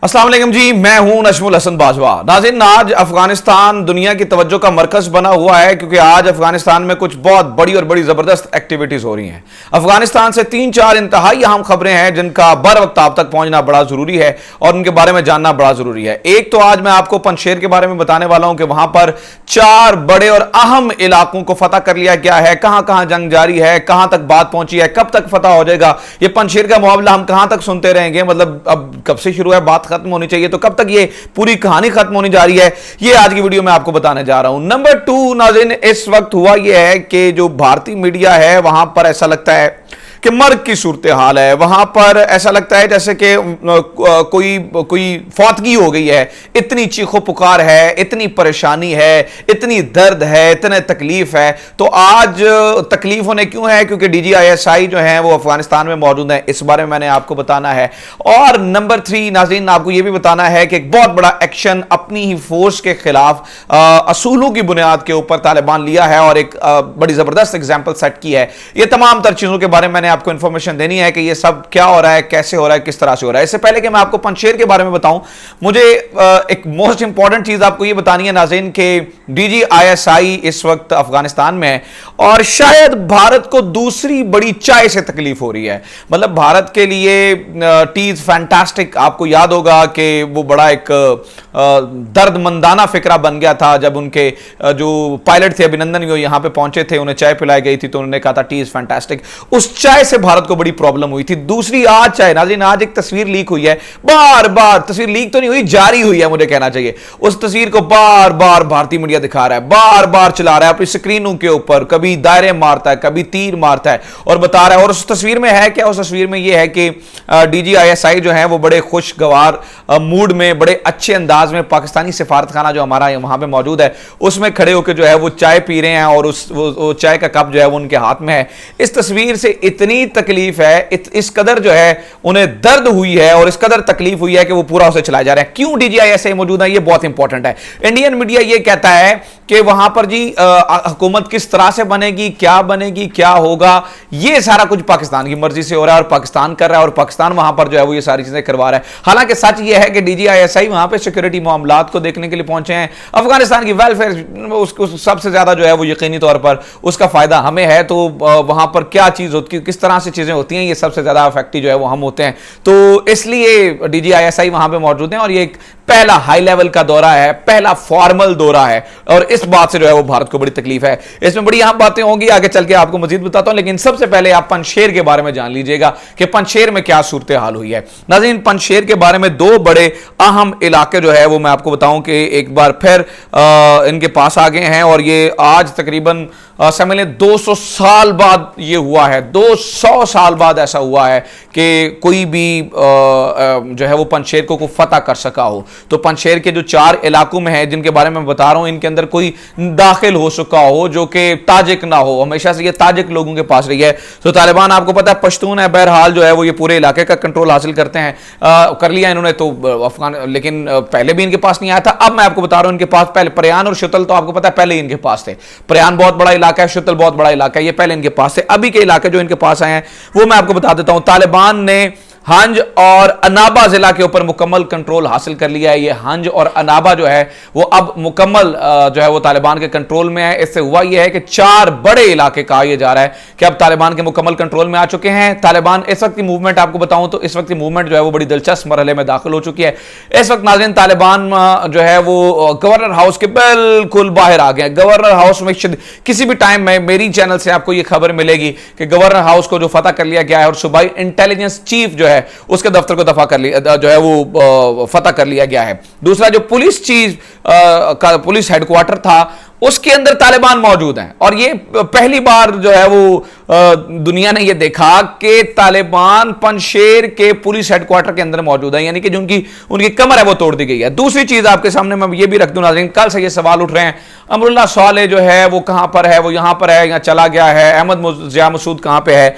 अस्सलाम वालेकुम जी, मैं हूं नजमुल हसन बाजवा। नाज़रीन, आज अफगानिस्तान दुनिया की तवज्जो का मरकज बना हुआ है क्योंकि आज अफगानिस्तान में कुछ बहुत बड़ी और बड़ी जबरदस्त एक्टिविटीज हो रही हैं। अफगानिस्तान से 3-4 इंतहाई अहम खबरें हैं जिनका बर वक्त आप तक पहुंचना बड़ा जरूरी है और उनके बारे में जानना बड़ा जरूरी है। एक तो आज मैं आपको पंजशेर के बारे में बताने वाला हूं कि वहां पर 4 बड़े और अहम इलाकों को फतह कर लिया गया है। कहां कहां जंग जारी है, कहां तक बात पहुंची है, कब तक फतह हो जाएगा, ये पंजशेर का मुआवला हम कहां तक सुनते रहेंगे, मतलब अब कब से शुरू है, बात खत्म होनी चाहिए, तो कब तक ये पूरी कहानी खत्म होने जा रही है, ये आज की वीडियो में आपको बताने जा रहा हूं। नंबर 2 नाज़रीन, इस वक्त हुआ ये है कि जो भारतीय मीडिया है वहां पर ऐसा लगता है कि मर्ग की सूरत हाल है। वहां पर ऐसा लगता है जैसे कि कोई फौतगी हो गई है। इतनी चीखो पुकार है, इतनी परेशानी है, इतनी दर्द है, इतने तकलीफ है। तो आज तकलीफ होने क्यों है? क्योंकि DGISI जो है वो अफगानिस्तान में मौजूद है। इस बारे में मैंने आपको बताना है। और नंबर 3 नाज़रीन, आपको यह भी बताना है कि एक बहुत बड़ा एक्शन अपनी ही फोर्स के खिलाफ असूलों की बुनियाद के ऊपर तालिबान लिया है और एक बड़ी जबरदस्त एग्जाम्पल सेट की है। ये तमाम तर चीजों के बारे में मैंने आपको इंफॉर्मेशन देनी है कि ये सब क्या हो रहा है, कैसे हो रहा है, किस तरह से हो रहा है। इससे पहले कि मैं आपको पंजशेर के बारे में बताऊं, मुझे एक मोस्ट इंपॉर्टेंट चीज आपको ये बतानी है नाज़रीन कि DGISI इस वक्त अफगानिस्तान में है और शायद भारत को दूसरी बड़ी चाय से तकलीफ हो रही है। मतलब भारत के लिए टी इज फैंटास्टिक। आपको याद होगा कि वो बड़ा एक दर्दमंदाना फिक्रा बन गया था जब उनके जो पायलट थे अभिनंदन यो यहां पे पहुंचे थे, उन्हें चाय पिलाई गई थी तो उन्होंने कहा था टी इज फैंटास्टिक। उस चाय से भारत को बड़ी प्रॉब्लम हुई थी। दूसरी आज चाय नाज़रीन, आज एक तस्वीर लीक हुई है, बार बार तस्वीर लीक तो नहीं हुई, जारी हुई है मुझे कहना चाहिए। उस तस्वीर को बार बार भारतीय मीडिया दिखा रहा है, बार बार चला रहा है अपनी स्क्रीनों के ऊपर, कभी दायरे मारता है, कभी तीर मारता है और बता रहा है। और उस तस्वीर में है क्या? उस तस्वीर में यह है कि DGISI जो है वो बड़े खुशगवार मूड में, बड़े अच्छे अंदाज में पाकिस्तानी सिफारत खाना जो हमारा वहां पे मौजूद है उसमें खड़े होकर जो है वो चाय पी रहे हैं और वो चाय का कप जो है वो उनके हाथ में है। इस तस्वीर से इतनी तकलीफ है, इस कदर जो है उन्हें दर्द हुई है और इस कदर तकलीफ हुई है कि वो पूरा उसे चलाए जा रहे हैं। क्यों DGISI मौजूद है, ये बहुत इंपॉर्टेंट है। इंडियन मीडिया ये कहता है कि वहां पर जी हुकूमत किस तरह से बनेगी, क्या होगा, ये सारा कुछ पाकिस्तान की मर्जी से हो रहा है और पाकिस्तान कर रहा है और पाकिस्तान वहां पर जो है वो ये सारी चीजें करवा रहा है। हालांकि सच ये है कि DGISI वहां पे सिक्योरिटी मामलात को देखने के लिए पहुंचे हैं। अफगानिस्तान की वेलफेयर उसको सबसे ज्यादा जो है वो यकीनी तौर पर उसका फायदा हमें है। तो वहां पर क्या चीज होती है, किस तरह से चीजें होती हैं, ये सबसे ज्यादा इफेक्टिव जो है वो हम होते हैं। तो इसलिए DGISI वहां पे मौजूद है और ये एक पहला हाई लेवल का दौरा है, पहला फॉर्मल दौरा है और इस बात से जो है वो भारत को बड़ी तकलीफ है। इसमें बड़ी अहम बातें होंगी, आगे चल के आपको मजीद बताता हूं, लेकिन सबसे पहले आप पंजशेर के बारे में जान लीजिएगा कि पंजशेर में क्या सूरत हाल हुई है। नाज़रीन, पंजशेर के बारे में 2 बड़े अहम इलाके जो है वो मैं आपको बताऊं कि एक बार फिर इनके पास आ गए हैं और ये आज तकरीबन समझ लें 200 साल बाद ये हुआ है। 200 साल बाद ऐसा हुआ है कि कोई भी जो है वो पंजशेर को फतह कर सका हो। तो पंजशेर के जो 4 इलाकों में है जिनके बारे में बता रहा हूं, इनके अंदर कोई दाखिल हो चुका हो जो कि ताजिक ना हो। हमेशा से ये ताजिक लोगों के पास रही है। तो तालिबान आपको पता है पश्तून है, बहरहाल जो है वो ये पूरे इलाके का कंट्रोल हासिल करते हैं, कर लिया इन्होंने तो अफगान, लेकिन पहले भी इनके पास नहीं आया था। अब मैं आपको बता रहा हूं इनके पास पहले प्रयान और शुतल तो आपको पता है पहले ही इनके पास थे। प्रयान बहुत बड़ा इलाका है, शुतल बहुत बड़ा इलाका है, ये पहले इनके पास थे। अभी के इलाके जो इनके पास आए हैं वो मैं आपको बता देता हूं। तालिबान ने हंज और अनाबा जिला के ऊपर मुकम्मल कंट्रोल हासिल कर लिया है। ये हंज और अनाबा जो है वो अब मुकम्मल जो है वो तालिबान के कंट्रोल में है। इससे हुआ ये है कि 4 बड़े इलाके कहा यह जा रहा है कि अब तालिबान के मुकम्मल कंट्रोल में आ चुके हैं। तालिबान इस वक्त की मूवमेंट आपको बताऊं तो इस वक्त की मूवमेंट जो है वो बड़ी दिलचस्प मरहले में दाखिल हो चुकी है। इस वक्त नाज़रीन तालिबान जो है वो गवर्नर हाउस के बिल्कुल बाहर आ गए। गवर्नर हाउस में किसी भी टाइम में मेरी चैनल से आपको ये खबर मिलेगी कि गवर्नर हाउस को जो फतह कर लिया गया है और सूबाई इंटेलिजेंस चीफ जो है उसके दफ्तर को दफा कर लिया जो है वो फतह कर लिया गया है। दूसरा जो पुलिस चीफ का पुलिस हेडक्वार्टर था उसके अंदर तालिबान मौजूद हैं और ये पहली बार जो है वो दुनिया ने ये देखा कि तालिबान पंजशेर के पुलिस हेडक्वार्टर के अंदर मौजूद है, यानी कि जो उनकी कमर है वो तोड़ दी गई है। दूसरी चीज आपके सामने मैं ये भी रख दूं नाज़रीन, कल से ये सवाल उठ रहे हैं अमरुल्लाह साले जो है वो कहां पर है, वो यहां पर है या चला गया है, अहमद जिया मसूद कहां पे है।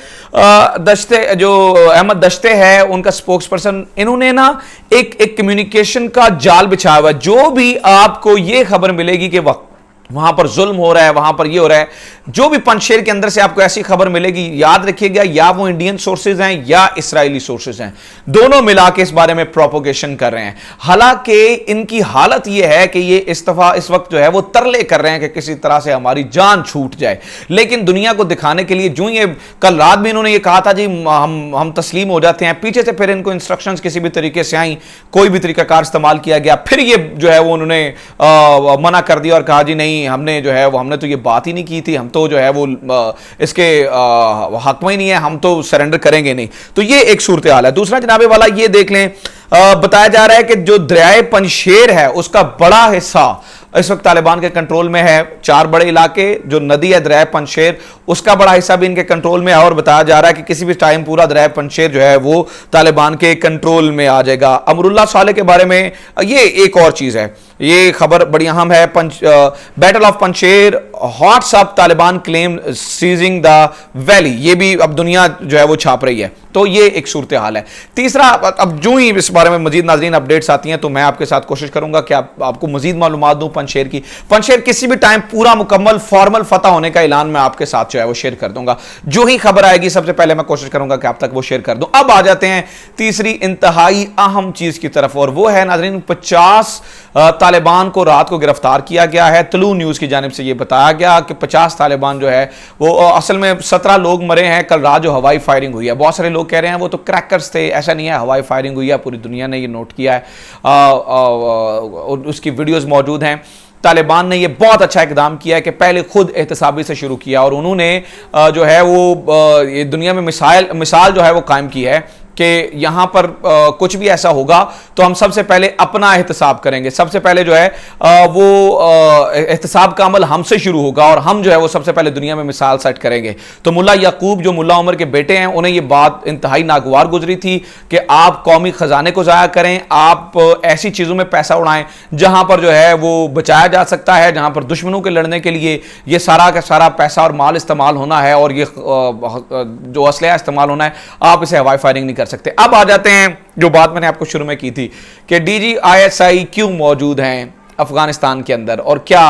दश्ते जो अहमद दश्ते है उनका स्पोक्स पर्सन, इन्होंने ना एक कम्युनिकेशन का जाल बिछाया हुआ है। जो भी आपको ये खबर मिलेगी कि वक्त वहां पर जुल्म हो रहा है, वहां पर ये हो रहा है। जो भी पंजशेर के अंदर से आपको ऐसी खबर मिलेगी, याद रखिएगा, या वो इंडियन सोर्सेज हैं या इस्राएली सोर्सेज हैं, दोनों मिला के इस बारे में प्रोपोगेशन कर रहे हैं। हालांकि इनकी हालत ये है कि ये इस वक्त जो है वो तरले कर रहे हैं कि किसी तरह से हमारी जान छूट जाए, लेकिन दुनिया को दिखाने के लिए जो ये कल रात भी इन्होंने ये कहा था जी हम तस्लीम हो जाते हैं, पीछे से फिर इनको इंस्ट्रक्शंस किसी भी तरीके से आई, कोई भी तरीकाकार इस्तेमाल किया गया, फिर ये जो है वो उन्होंने मना कर दिया और कहा जी नहीं, हमने जो है वो हमने तो ये बात ही नहीं की थी, हम तो जो है वो इसके हक में ही नहीं है, हम तो सरेंडर करेंगे नहीं। तो ये एक सूरत हाल है। दूसरा जनाबे वाला ये देख लें, बताया जा रहा है कि जो दरियाए पंजशेर है उसका बड़ा हिस्सा इस वक्त तालिबान के कंट्रोल में है। 4 बड़े इलाके, जो नदी है दरिया पंजशेर, उसका बड़ा हिस्सा भी इनके कंट्रोल में है और बताया जा रहा है कि किसी भी टाइम पूरा दरिया पंजशेर जो है वो तालिबान के कंट्रोल में आ जाएगा। अमरुल्लाह साले के बारे में ये एक और चीज है, ये खबर बड़ी अहम है। Battle of Panjshir hots up, Taliban claim seizing the valley, ये भी अब दुनिया जो है वो छाप रही है। तो ये एक सूरत हाल है। तीसरा, अब जो ही इस बारे में मजीद नाज़रीन अपडेट्स आती हैं तो मैं आपके साथ कोशिश करूंगा कि आपको मजीद मालूमात दूं पंजशेर की। पंजशेर किसी भी टाइम पूरा मुकम्मल फॉर्मल फतह होने का ऐलान मैं आपके साथ जो है वो शेयर कर दूंगा। जो ही खबर आएगी सबसे पहले मैं कोशिश करूंगा कि आप तक वो शेयर कर दूं। अब आ जाते हैं तीसरी इंतहाई अहम चीज की तरफ, और वो है नाज़रीन 50 तालिबान को रात को गिरफ्तार किया गया है। तलू न्यूज की जानिब से यह बताया गया कि 50 तालिबान जो है वो असल में 17 लोग मरे हैं कल रात जो हवाई फायरिंग हुई है। बहुत सारे लोग कह रहे हैं वो तो क्रैकर्स थे, ऐसा नहीं है, हवाई फायरिंग हुई है, पूरी दुनिया ने ये नोट किया है, उसकी वीडियोस मौजूद हैं। तालिबान ने ये बहुत अच्छा इकदाम किया है कि पहले खुद एहतसाबी से शुरू किया और उन्होंने जो है वो ये दुनिया में मिसाल जो है वो कायम की है कि यहां पर कुछ भी ऐसा होगा तो हम सबसे पहले अपना एहतसाब करेंगे, सबसे पहले जो है वो एहतसाब का अमल हमसे शुरू होगा और हम जो है वो सबसे पहले दुनिया में मिसाल सेट करेंगे। तो मुल्ला याकूब जो मुल्ला उमर के बेटे हैं, उन्हें ये बात इंतहाई नागवार गुजरी थी कि आप कौमी खजाने को ज़ाया करें, आप ऐसी चीज़ों में पैसा उड़ाएं जहां पर जो है वो बचाया जा सकता है, जहां पर दुश्मनों के लड़ने के लिए ये सारा का सारा पैसा और माल इस्तेमाल होना है और ये जो असलहा इस्तेमाल होना है, आप इसे हवाई फायरिंग नहीं कर सकते। अब आ जाते हैं जो बात मैंने आपको शुरू में की थी कि DGISI क्यों मौजूद हैं अफगानिस्तान के अंदर और क्या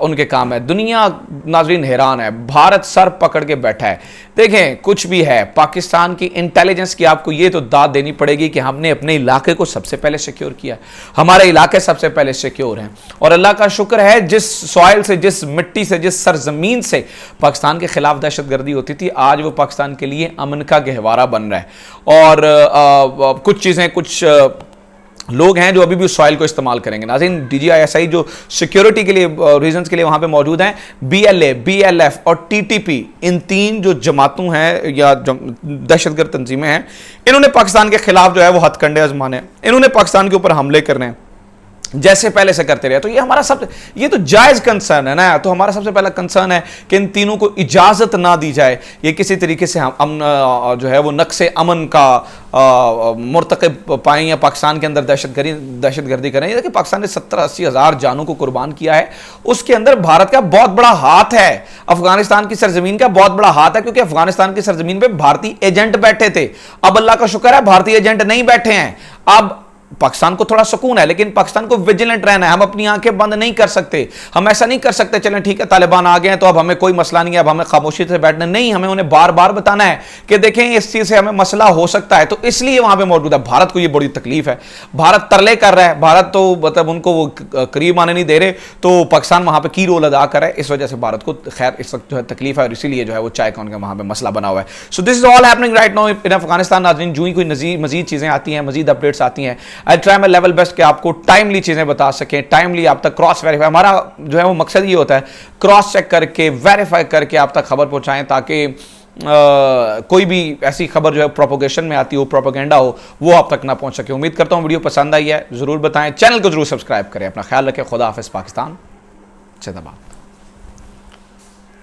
उनके काम है। दुनिया नाज़रीन हैरान है, भारत सर पकड़ के बैठा है। देखें, कुछ भी है, पाकिस्तान की इंटेलिजेंस की आपको ये तो दाद देनी पड़ेगी कि हमने अपने इलाके को सबसे पहले सिक्योर किया, हमारे इलाके सबसे पहले सिक्योर हैं और अल्लाह का शुक्र है जिस सॉइल से, जिस मिट्टी से, जिस सरजमीन से पाकिस्तान के खिलाफ दहशतगर्दी होती थी, आज वो पाकिस्तान के लिए अमन का गहवारा बन रहा है। और कुछ चीज़ें, कुछ लोग हैं जो अभी भी उस सॉइल को इस्तेमाल करेंगे। नाज़रीन, DGISI जो सिक्योरिटी के लिए रीजंस के लिए वहां पे मौजूद हैं, BLA, BLF और TTP, इन 3 जो जमातों हैं या दहशतगर्द तंजीमें हैं, इन्होंने पाकिस्तान के खिलाफ जो है वो हथकंडे आजमाने, इन्होंने पाकिस्तान के ऊपर हमले करने हैं जैसे पहले से करते रहे। तो ये हमारा ये तो जायज़ कंसर्न है ना। तो हमारा सबसे पहला कंसर्न है कि इन तीनों को इजाज़त ना दी जाए, ये किसी तरीके से हम जो है वो नक्शे अमन का मुर्तकब पाएं या पाकिस्तान के अंदर दहशतगर्दी करें। देखिए, पाकिस्तान ने 70-80 हज़ार जानों को कुर्बान किया है, उसके अंदर भारत का बहुत बड़ा हाथ है, अफगानिस्तान की सरजमीन का बहुत बड़ा हाथ है, क्योंकि अफगानिस्तान की सरजमीन पे भारतीय एजेंट बैठे थे। अब अल्लाह का शुक्र है भारतीय एजेंट नहीं बैठे हैं। अब पाकिस्तान को थोड़ा सुकून है, लेकिन पाकिस्तान को विजिलेंट रहना है। हम अपनी आंखें बंद नहीं कर सकते, हम ऐसा नहीं कर सकते चलें ठीक है तालिबान आ गए हैं तो अब हमें कोई मसला नहीं है, अब हमें खामोशी से बैठना नहीं, हमें उन्हें बार बार बताना है कि देखें इस चीज़ से हमें मसला हो सकता है। तो इसलिए वहां पे मौजूद है। भारत को ये बड़ी तकलीफ है, भारत तरले कर रहा है, भारत तो मतलब उनको वो करीब आने नहीं दे रहे, तो पाकिस्तान वहां पर की रोल अदा कर रहा है। इस वजह से भारत को खैर इस वक्त जो है तकलीफ है और इसीलिए जो है वो चाय का उनका वहां पर मसला बना हुआ है। So this is all happening right now in Afghanistan. नाज़रीन, जो ही कोई मजीद चीज़ें आती हैं, मजीद अपडेट्स आती हैं, I try my level best कि आपको टाइमली चीजें बता सकें, टाइमली आप तक क्रॉस वेरीफाई, हमारा जो है वो मकसद ये होता है क्रॉस चेक करके, वेरीफाई करके आप तक खबर पहुंचाएं, ताकि कोई भी ऐसी खबर जो है प्रोपोगेशन में आती हो, प्रोपोगेंडा हो, वो आप तक ना पहुंच सके। उम्मीद करता हूं वीडियो पसंद आई है, जरूर बताएं, चैनल को जरूर सब्सक्राइब करें। अपना ख्याल रखें, खुदा हाफिज़, पाकिस्तान जिंदाबाद।